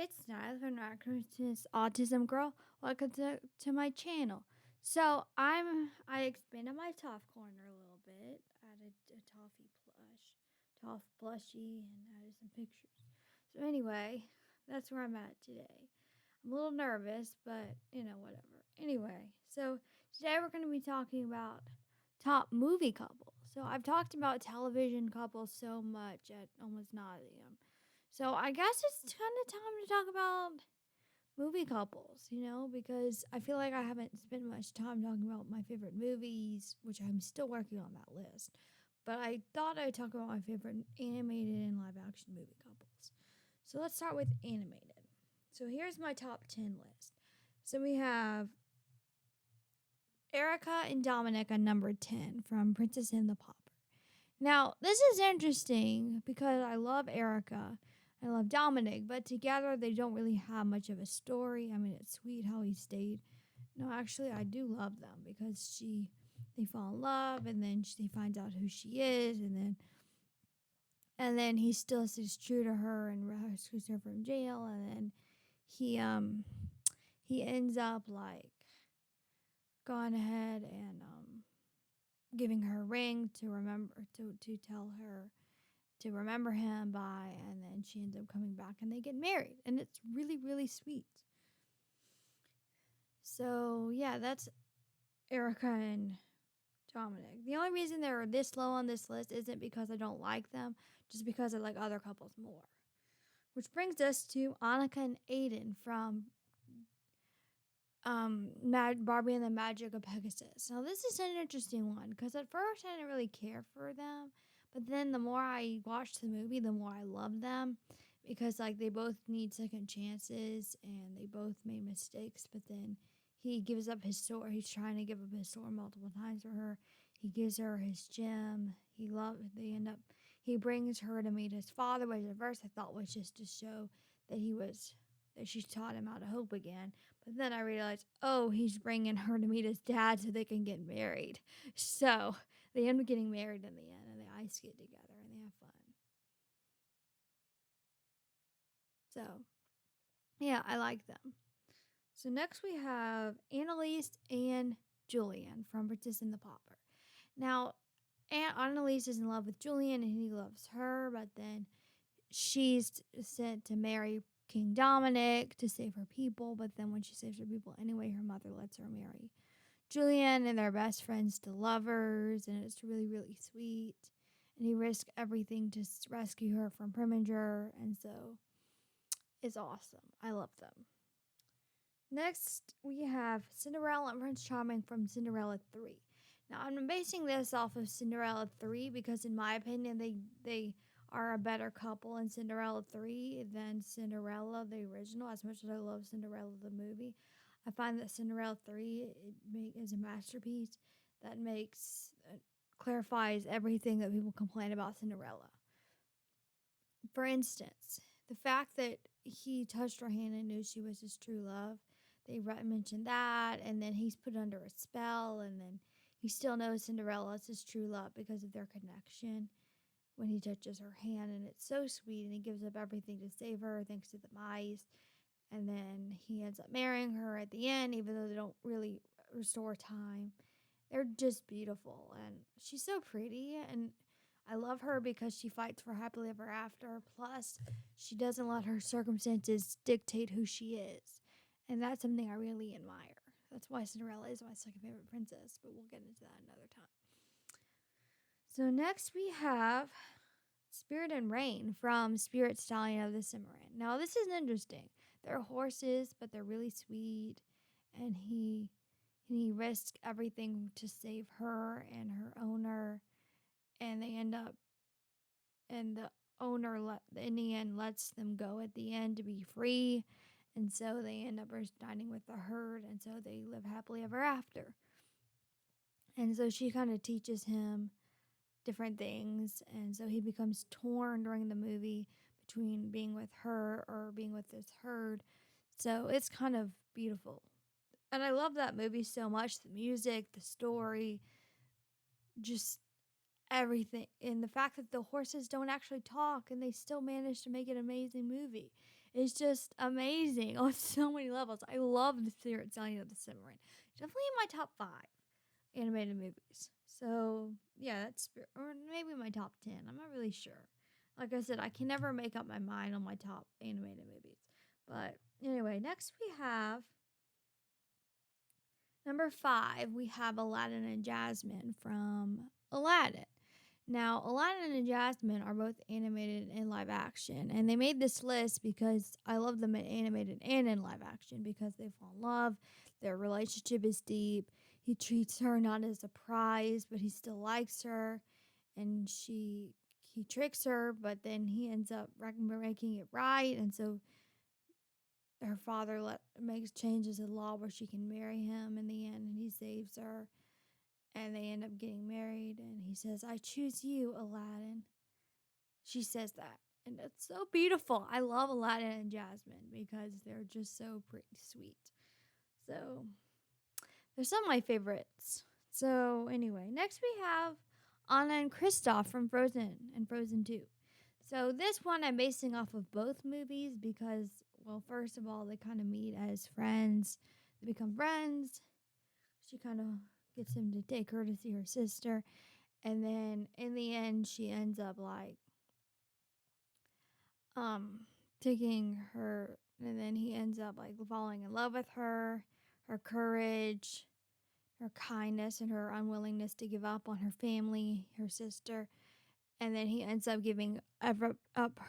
it's Nyla from Narcissist Autism Girl. Welcome to my channel. I expanded my Toff corner a little bit, added a Toff plushie, and added some pictures. So anyway, that's where I'm at today. I'm a little nervous, but whatever. Anyway, so today we're going to be talking about top movie couples. So I've talked about television couples so much at almost nauseum. So I guess it's kind of time to talk about movie couples, because I feel like I haven't spent much time talking about my favorite movies, which I'm still working on that list. But I thought I'd talk about my favorite animated and live action movie couples. So let's start with animated. So here's my top 10 list. So we have Erica and Dominic on number 10 from Princess and the Pauper. Now, this is interesting because I love Erica. I love Dominic, but together they don't really have much of a story. I mean, it's sweet how he stayed. No, actually, I do love them because they fall in love, and then he finds out who she is, and then he still stays true to her and rescues her from jail, and then he ends up like going ahead and giving her a ring to remember to tell her to remember him by, and then she ends up coming back and they get married, and it's really, really sweet. So yeah, that's Erica and Dominic. The only reason they're this low on this list isn't because I don't like them, just because I like other couples more. Which brings us to Annika and Aiden from Barbie and the Magic of Pegasus. Now this is an interesting one because at first I didn't really care for them, but then the more I watched the movie, the more I loved them because like they both need second chances and they both made mistakes, but then he gives up his sword. He's trying to give up his sword multiple times for her. He gives her his gem. He brings her to meet his father, which at first I thought was just to show that she taught him how to hope again. But then I realized, oh, he's bringing her to meet his dad so they can get married. So they end up getting married in the end, and they ice skate together, and they have fun. So, yeah, I like them. So next we have Annalise and Julian from Princess and the Pauper. Now, Annalise is in love with Julian, and he loves her, but then she's sent to marry King Dominic to save her people, but then when she saves her people anyway, her mother lets her marry Julian, and they're best friends to lovers, and it's really, really sweet. And he risks everything to rescue her from Preminger, and so it's awesome. I love them. Next, we have Cinderella and Prince Charming from Cinderella 3. Now, I'm basing this off of Cinderella 3 because, in my opinion, they are a better couple in Cinderella 3 than Cinderella, the original. As much as I love Cinderella, the movie, I find that Cinderella 3 is a masterpiece that clarifies everything that people complain about Cinderella. For instance, the fact that he touched her hand and knew she was his true love. They mentioned that, and then he's put under a spell, and then he still knows Cinderella is his true love because of their connection when he touches her hand, and it's so sweet, and he gives up everything to save her thanks to the mice, and then he ends up marrying her at the end, even though they don't really restore time. They're just beautiful, and she's so pretty, and I love her because she fights for happily ever after, plus she doesn't let her circumstances dictate who she is. And that's something I really admire. That's why Cinderella is my second favorite princess, but we'll get into that another time. So next we have Spirit and Rain from Spirit Stallion of the Cimarron. Now this is interesting. They're horses, but they're really sweet, and he risks everything to save her and her owner, and they end up, and the owner in the end lets them go at the end to be free. And so they end up reuniting with the herd, and so they live happily ever after. And so she kind of teaches him different things, and so he becomes torn during the movie between being with her or being with this herd. So it's kind of beautiful. And I love that movie so much. The music, the story, just everything. And the fact that the horses don't actually talk and they still manage to make an amazing movie. It's just amazing on so many levels. I love the Spirit Selling of the Cimarron. Definitely in my top 5 animated movies. So yeah, or maybe my top 10. I'm not really sure. Like I said, I can never make up my mind on my top animated movies. But anyway, next we have number 5. We have Aladdin and Jasmine from Aladdin. Now, Aladdin and Jasmine are both animated and live action, and they made this list because I love them in animated and in live action because they fall in love. Their relationship is deep. He treats her not as a prize, but he still likes her, and he tricks her, but then he ends up making it right, and so her father makes changes in law where she can marry him in the end, and he saves her, and they end up getting married, and he says, "I choose you, Aladdin." She says that. And it's so beautiful. I love Aladdin and Jasmine because they're just so pretty sweet. So they're some of my favorites. So anyway, next we have Anna and Kristoff from Frozen and Frozen 2. So this one I'm basing off of both movies because, well, first of all, they kind of meet as friends. They become friends. She kind of gets him to take her to see her sister. And then in the end, she ends up like um taking her, and then he ends up like falling in love with her, her courage, her kindness, and her unwillingness to give up on her family, her sister. And then he ends up giving up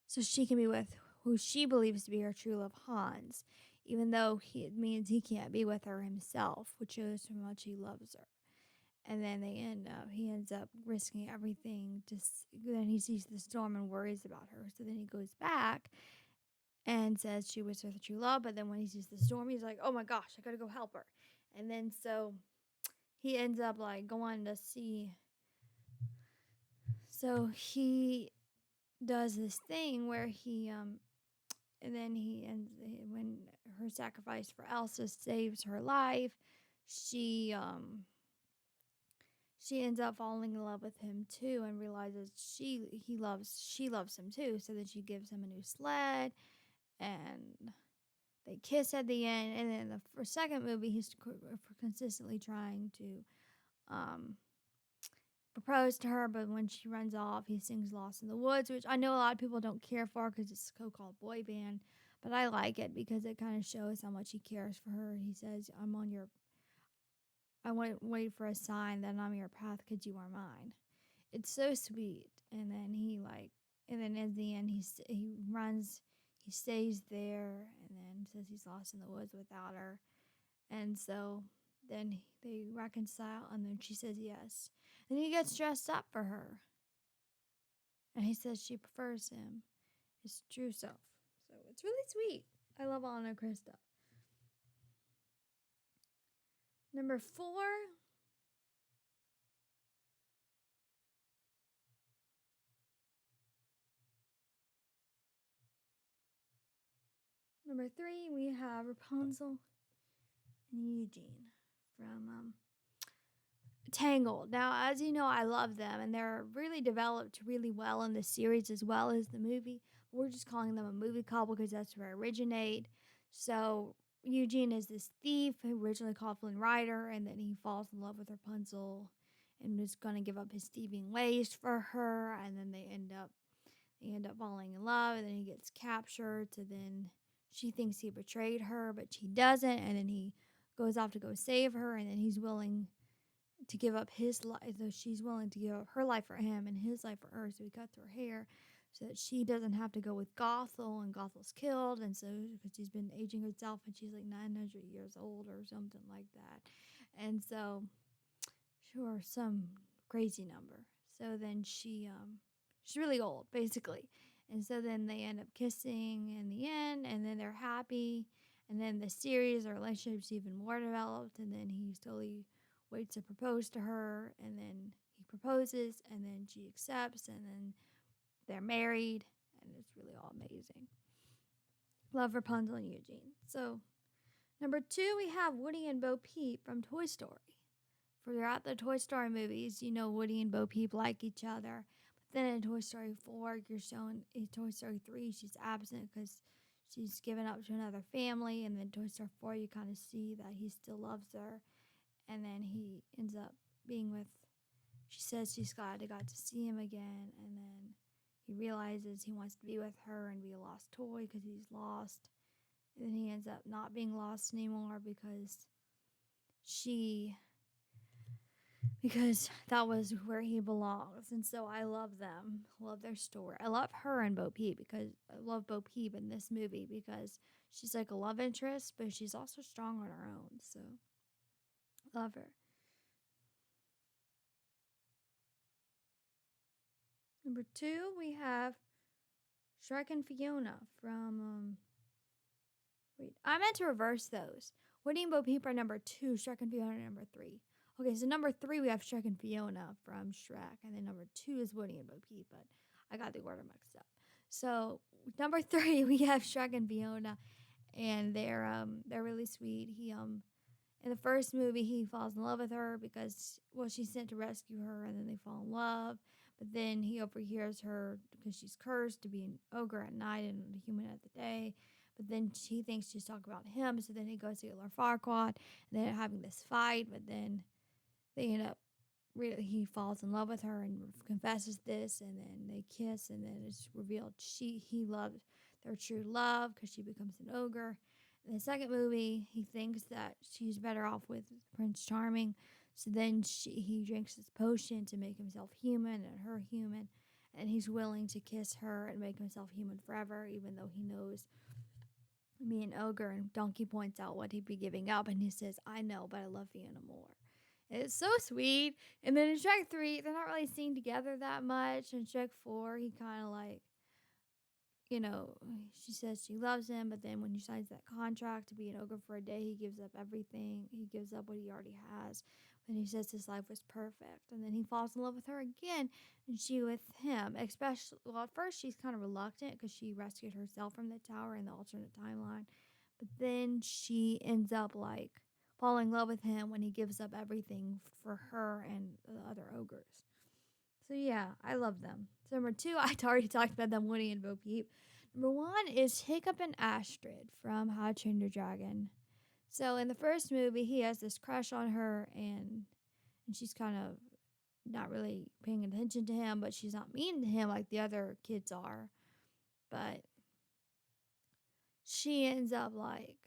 so she can be with who she believes to be her true love, Hans, even though it means he can't be with her himself, which shows how much he loves her. And then he ends up risking everything. Then he sees the storm and worries about her. So then he goes back and says she was with her true love. But then when he sees the storm, he's like, "Oh my gosh, I gotta go help her." And then so he ends up like going to see. So he does this thing where and then when her sacrifice for Elsa saves her life, she she ends up falling in love with him too and realizes she loves him too. So then she gives him a new sled, and they kiss at the end. And then the second movie, he's consistently trying to um, propose to her, but when she runs off, he sings "Lost in the Woods," which I know a lot of people don't care for because it's a so-called boy band, but I like it because it kind of shows how much he cares for her. He says, I won't wait for a sign that I'm your path because you are mine." It's so sweet. And then and then at the end, he runs, he stays there, and then says he's lost in the woods without her. And so then they reconcile, and then she says yes. And he gets dressed up for her, and he says she prefers him, his true self. So it's really sweet. I love Anna Krista. Number 4. Number 3, we have Rapunzel and Eugene from Tangled. Now, as you know, I love them, and they're really developed really well in the series as well as the movie. We're just calling them a movie couple because that's where they originate. So Eugene is this thief who originally called Flynn Rider, and then he falls in love with Rapunzel and is going to give up his thieving ways for her, and then they end up falling in love, and then he gets captured. So then she thinks he betrayed her, but she doesn't, and then he goes off to go save her, and then he's willing to give up his life, so she's willing to give up her life for him and his life for her. So he cuts her hair so that she doesn't have to go with Gothel, and Gothel's killed, and so because she's been aging herself and she's like 900 years old or something like that, and so sure, some crazy number. So then she's really old basically, and so then they end up kissing in the end, and then they're happy, and then the series, their relationship's even more developed, and then he slowly waits to propose to her, and then he proposes, and then she accepts, and then they're married, and it's really all amazing. Love Rapunzel and Eugene. So number 2, we have Woody and Bo Peep from Toy Story. Throughout the Toy Story movies, you know Woody and Bo Peep like each other, Then in Toy Story 4, you're shown in Toy Story 3, she's absent because she's given up to another family. And then Toy Story 4, you kind of see that he still loves her. And then he ends up being with, she says she's glad to got to see him again. And then he realizes he wants to be with her and be a lost toy because he's lost. And then he ends up not being lost anymore because that was where he belongs. And so I love them, love their story. I love her and Bo Peep because I love Bo Peep in this movie because she's like a love interest, but she's also strong on her own. So love her. Number 2, we have Shrek and Fiona from wait, I meant to reverse those. Woody and Bo Peep are number 2, Shrek and Fiona are number 3. Okay, so number 3 we have Shrek and Fiona from Shrek, and then number 2 is Woody and Bo Peep, but I got the order mixed up. So number 3 we have Shrek and Fiona, and they're really sweet. He in the first movie he falls in love with her because she's sent to rescue her, and then they fall in love. But then he overhears her because she's cursed to be an ogre at night and a human at the day. But then she thinks she's talking about him, so then he goes to get Lord Farquaad, and they're having this fight. But then they end up he falls in love with her and confesses this, and then they kiss, and then it's revealed he loved their true love because she becomes an ogre. In the second movie, he thinks that she's better off with Prince Charming, so then he drinks this potion to make himself human and her human, and he's willing to kiss her and make himself human forever, even though he knows me an ogre. And Donkey points out what he'd be giving up, and he says, "I know, but I love Fiona more." It's so sweet. And then in Shrek 3, they're not really seen together that much. In Shrek 4, he kind of like, she says she loves him, but then when he signs that contract to be an ogre for a day, he gives up everything. He gives up what he already has. And he says his life was perfect. And then he falls in love with her again, and she with him. Especially, well, at first she's kind of reluctant because she rescued herself from the tower in the alternate timeline. But then she ends up like falling in love with him when he gives up everything for her and the other ogres. So yeah, I love them. So number 2, I already talked about them, Woody and Bo Peep. Number 1 is Hiccup and Astrid from How to Train Your Dragon. So in the first movie, he has this crush on her, and she's kind of not really paying attention to him, but she's not mean to him like the other kids are. But she ends up like,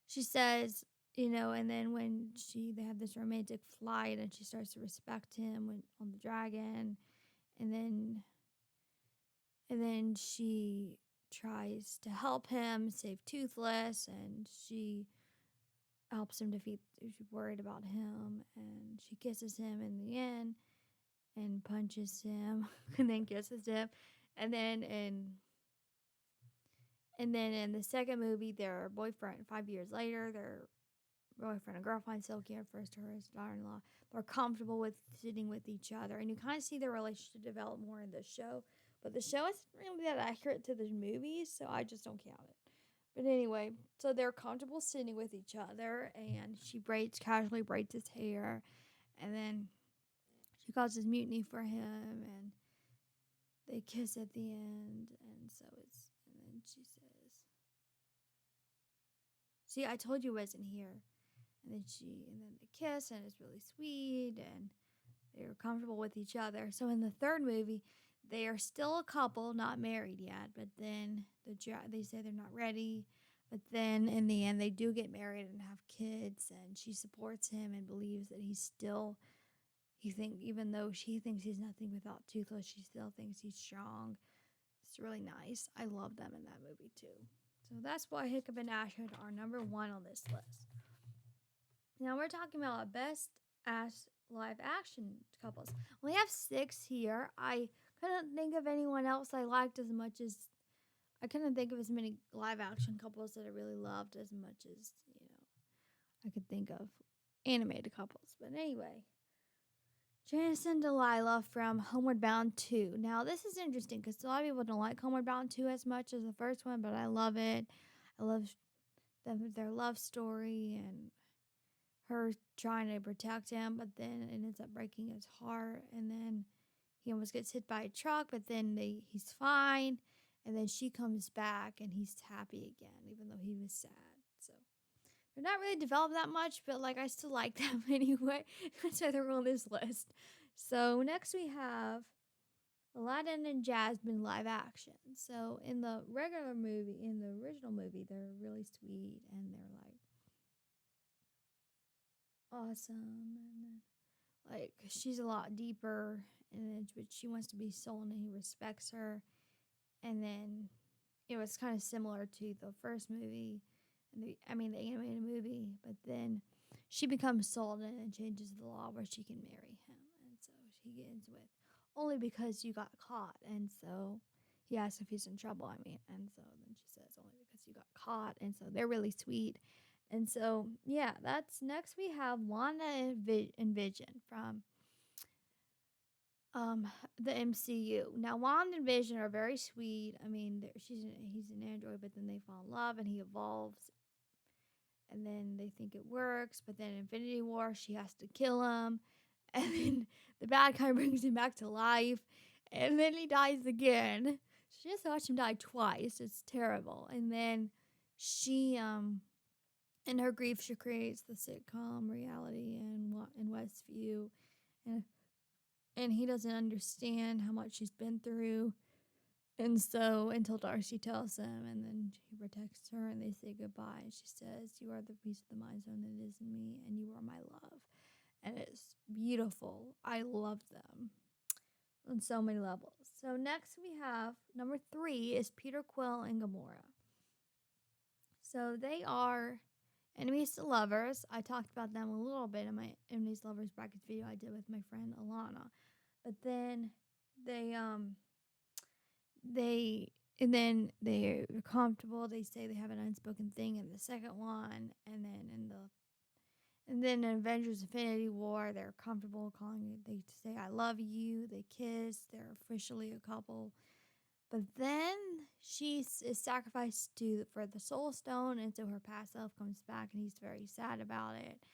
she says, and then when they have this romantic flight, and she starts to respect him on the dragon, and then she tries to help him save Toothless, and she helps him defeat. She's worried about him, and she kisses him in the end, and punches him, and then kisses him, and then in the second movie, their boyfriend. 5 years later, their boyfriend and girlfriend, Silky and first her his daughter-in-law, they're comfortable with sitting with each other, and you kind of see their relationship develop more in the show. But the show isn't really that accurate to the movies, so I just don't count it. But anyway, so they're comfortable sitting with each other, and she casually braids his hair, and then she causes mutiny for him, and they kiss at the end, and then she says, "See, I told you I wasn't here." And then they kiss, and it's really sweet, and they're comfortable with each other. So in the third movie, they are still a couple, not married yet, but then they say they're not ready. But then in the end, they do get married and have kids, and she supports him and believes that even though she thinks he's nothing without Toothless, she still thinks he's strong. It's really nice. I love them in that movie too. So that's why Hiccup and Ashwood are number 1 on this list. Now we're talking about best live action couples. We have 6 here. I couldn't think of anyone else I liked as much as I couldn't think of as many live action couples that I really loved as much as, I could think of animated couples. But anyway, Janice and Delilah from Homeward Bound 2. Now this is interesting because a lot of people don't like Homeward Bound 2 as much as the first one, but I love it. I love their love story and her trying to protect him, but then it ends up breaking his heart, and then he almost gets hit by a truck, but then he's fine. And then she comes back and he's happy again, even though he was sad. So they're not really developed that much, but like I still like them anyway. That's why they're on this list. So next we have Aladdin and Jasmine live action. So in the regular movie, in the original movie, they're really sweet and they're like awesome, and then like she's a lot deeper, and then but she wants to be sold and he respects her, and then it was kind of similar to the first movie, and the animated movie, but then she becomes sold and changes the law where she can marry him, and so he ends with only because you got caught, and so he asks if he's in trouble. And so then she says only because you got caught, and so they're really sweet. And so, yeah, that's next. We have Wanda and Vision from the MCU. Now, Wanda and Vision are very sweet. I mean, he's an android, but then they fall in love and he evolves, and then they think it works. But then Infinity War, she has to kill him, and then the bad guy brings him back to life, and then he dies again. She just watched him die twice. It's terrible. And then she in her grief, she creates the sitcom reality in Westview, and he doesn't understand how much she's been through, and so until Darcy tells him, and then he protects her, and they say goodbye. And she says, "You are the piece of the mind zone that is in me, and you are my love," and it's beautiful. I love them on so many levels. So next we have number 3 is Peter Quill and Gamora. So they are enemies to lovers. I talked about them a little bit in my enemies to lovers brackets video I did with my friend Alana. But then they and then they're comfortable. They say they have an unspoken thing in the second one, and then in Avengers Infinity War, they're comfortable calling it. They say I love you. They kiss. They're officially a couple. But then she is sacrificed for the Soul Stone, and so her past self comes back, and he's very sad about it,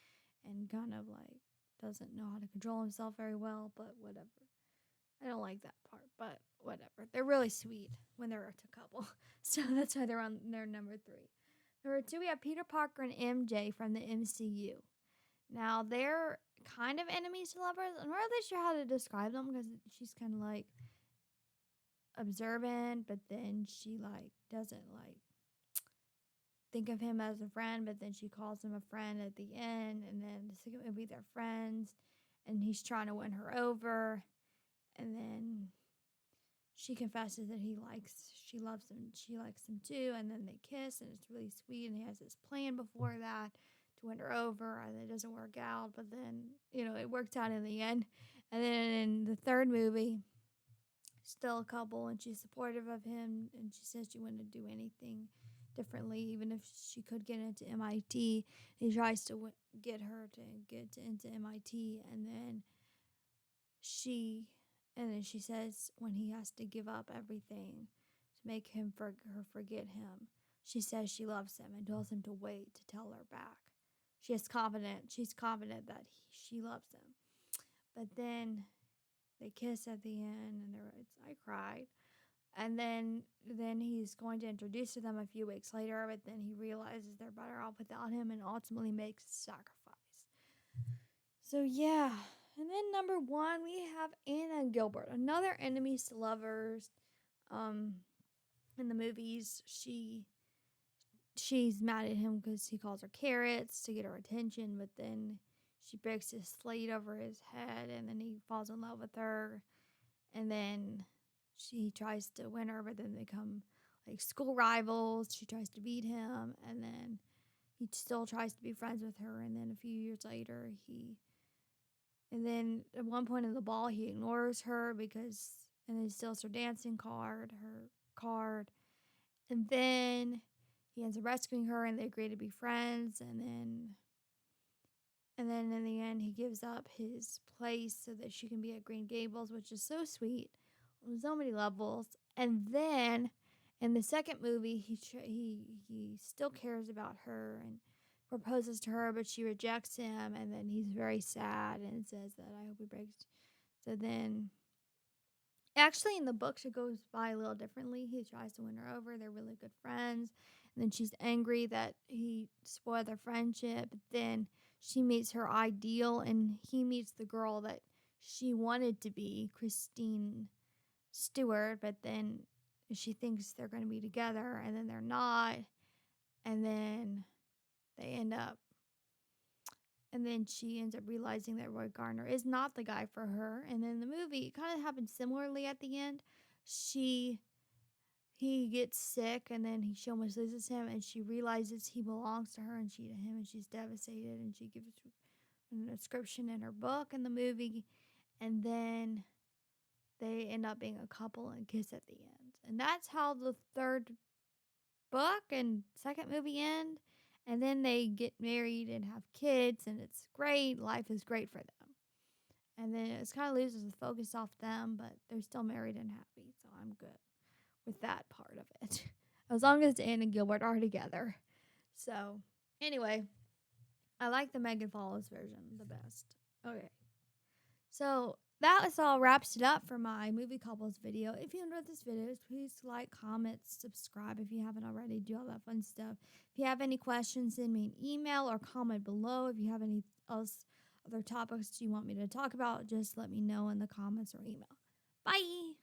and kind of like doesn't know how to control himself very well. But whatever. I don't like that part, but whatever. They're really sweet when they're a couple, so that's why they're on their number 3. Number 2, we have Peter Parker and MJ from the MCU. Now they're kind of enemies to lovers. I'm not really sure how to describe them because she's kind of like observant, but then she like doesn't like think of him as a friend, but then she calls him a friend at the end, and then the second movie they're friends, and he's trying to win her over, and then she confesses that she loves him, she likes him too, and then they kiss, and it's really sweet, and he has this plan before that to win her over, and it doesn't work out, but then it works out in the end. And then in the third movie, still a couple, and she's supportive of him, and she says she wouldn't do anything differently, even if she could get into MIT. He tries to get her to get into MIT, and then she says when he has to give up everything to make her forget him, she says she loves him and tells him to wait to tell her back. She's confident that she loves him, but then they kiss at the end, and I cried. And then he's going to introduce to them a few weeks later, but then he realizes they're better off without him and ultimately makes a sacrifice. So yeah. And then number 1, we have Anna Gilbert, another enemies to lovers. In the movies, she's mad at him because he calls her carrots to get her attention, but then she breaks his slate over his head, and then he falls in love with her, and then she tries to win her, but then they become like school rivals. She tries to beat him, and then he still tries to be friends with her, and then a few years later and then at one point in the ball he ignores her and then steals her dancing card, and then he ends up rescuing her, and they agree to be friends, and then in the end he gives up his place so that she can be at Green Gables, which is so sweet on so many levels. And then in the second movie, he still cares about her and proposes to her, but she rejects him, and then he's very sad and says that I hope he breaks. So then Actually, in the books, it goes by a little differently. He tries to win her over. They're really good friends. And then she's angry that he spoiled their friendship. But then she meets her ideal, and he meets the girl that she wanted to be, Christine Stewart. But then she thinks they're going to be together, and then they're not. And then they end up, and then she ends up realizing that Roy Garner is not the guy for her. And then the movie kind of happens similarly at the end. She he gets sick, and then she almost loses him, and she realizes he belongs to her and she to him, and she's devastated, and she gives an inscription in her book in the movie, and then they end up being a couple and kiss at the end. And that's how the third book and second movie end. And then they get married and have kids, and it's great. Life is great for them. And then it kind of loses the focus off them, but they're still married and happy. So I'm good with that part of it. As long as Anne and Gilbert are together. So, anyway, I like the Megan Follows version the best. Okay. So, that was all wraps it up for my movie couples video. If you enjoyed this video, please like, comment, subscribe if you haven't already. Do all that fun stuff. If you have any questions, send me an email or comment below. If you have any other topics you want me to talk about, just let me know in the comments or email. Bye!